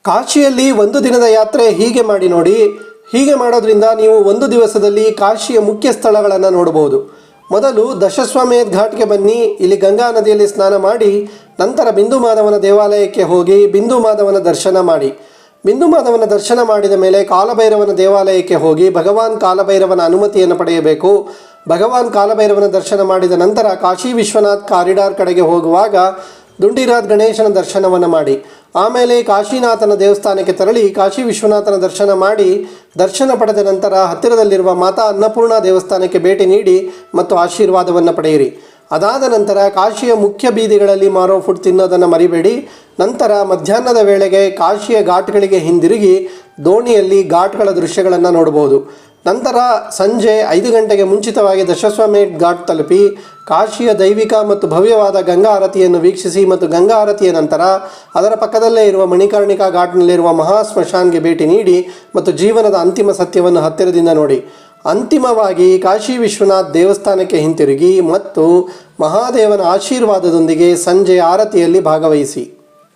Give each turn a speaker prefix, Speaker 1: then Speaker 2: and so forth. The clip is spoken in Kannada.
Speaker 1: ಕಾಶಿಯಲ್ಲಿ ಒಂದು ದಿನದ ಯಾತ್ರೆ ಹೀಗೆ ಮಾಡಿ ನೋಡಿ. ಹೀಗೆ ಮಾಡೋದ್ರಿಂದ ನೀವು ಒಂದು ದಿವಸದಲ್ಲಿ ಕಾಶಿಯ ಮುಖ್ಯ ಸ್ಥಳಗಳನ್ನು ನೋಡಬಹುದು. ಮೊದಲು ದಶಶ್ವಮೇಧ್ ಘಾಟ್ಗೆ ಬನ್ನಿ. ಇಲ್ಲಿ ಗಂಗಾ ನದಿಯಲ್ಲಿ ಸ್ನಾನ ಮಾಡಿ ನಂತರ ಬಿಂದು ಮಾಧವನ ದೇವಾಲಯಕ್ಕೆ ಹೋಗಿ ಬಿಂದು ಮಾಧವನ ದರ್ಶನ ಮಾಡಿ. ಬಿಂದು ಮಾಧವನ ದರ್ಶನ ಮಾಡಿದ ಮೇಲೆ ಕಾಲಭೈರವನ ದೇವಾಲಯಕ್ಕೆ ಹೋಗಿ ಭಗವಾನ್ ಕಾಲಭೈರವನ ಅನುಮತಿಯನ್ನು ಪಡೆಯಬೇಕು. ಭಗವಾನ್ ಕಾಲಭೈರವನ ದರ್ಶನ ಮಾಡಿದ ನಂತರ ಕಾಶಿ ವಿಶ್ವನಾಥ್ ಕಾರಿಡಾರ್ ಕಡೆಗೆ ಹೋಗುವಾಗ ದುಂಡಿರಾಜ್ ಗಣೇಶನ ದರ್ಶನವನ್ನು ಮಾಡಿ. ಆಮೇಲೆ ಕಾಶಿನಾಥನ ದೇವಸ್ಥಾನಕ್ಕೆ ತೆರಳಿ ಕಾಶಿ ವಿಶ್ವನಾಥನ ದರ್ಶನ ಮಾಡಿ ದರ್ಶನ ಪಡೆದ ನಂತರ ಹತ್ತಿರದಲ್ಲಿರುವ ಮಾತಾ ಅನ್ನಪೂರ್ಣ ದೇವಸ್ಥಾನಕ್ಕೆ ಭೇಟಿ ನೀಡಿ ಮತ್ತು ಆಶೀರ್ವಾದವನ್ನು ಪಡೆಯಿರಿ. ಅದಾದ ನಂತರ ಕಾಶಿಯ ಮುಖ್ಯ ಬೀದಿಗಳಲ್ಲಿ ಮಾರೋ ಫುಡ್ ತಿನ್ನೋದನ್ನು ಮರಿಬೇಡಿ. ನಂತರ ಮಧ್ಯಾಹ್ನದ ವೇಳೆಗೆ ಕಾಶಿಯ ಘಾಟ್ಗಳಿಗೆ ಹಿಂದಿರುಗಿ ದೋಣಿಯಲ್ಲಿ ಘಾಟ್ಗಳ ದೃಶ್ಯಗಳನ್ನು ನೋಡಬಹುದು. ನಂತರ ಸಂಜೆ 5 ಗಂಟೆಗೆ ಮುಂಚಿತವಾಗಿ ದಶಶ್ವಮೇಧ್ ಘಾಟ್ ತಲುಪಿ ಕಾಶಿಯ ದೈವಿಕ ಮತ್ತು ಭವ್ಯವಾದ ಗಂಗಾ ಆರತಿಯನ್ನು ವೀಕ್ಷಿಸಿ ಮತ್ತು ಗಂಗಾ ಆರತಿಯ ನಂತರ ಅದರ ಪಕ್ಕದಲ್ಲೇ ಇರುವ ಮಣಿಕರ್ಣಿಕಾ ಘಾಟ್ನಲ್ಲಿರುವ ಮಹಾ ಸ್ಮಶಾನ್ಗೆ ಭೇಟಿ ನೀಡಿ ಮತ್ತು ಜೀವನದ ಅಂತಿಮ ಸತ್ಯವನ್ನು ಹತ್ತಿರದಿಂದ ನೋಡಿ. ಅಂತಿಮವಾಗಿ ಕಾಶಿ ವಿಶ್ವನಾಥ್ ದೇವಸ್ಥಾನಕ್ಕೆ ಹಿಂತಿರುಗಿ ಮತ್ತು ಮಹಾದೇವನ ಆಶೀರ್ವಾದದೊಂದಿಗೆ ಸಂಜೆ ಆರತಿಯಲ್ಲಿ ಭಾಗವಹಿಸಿ.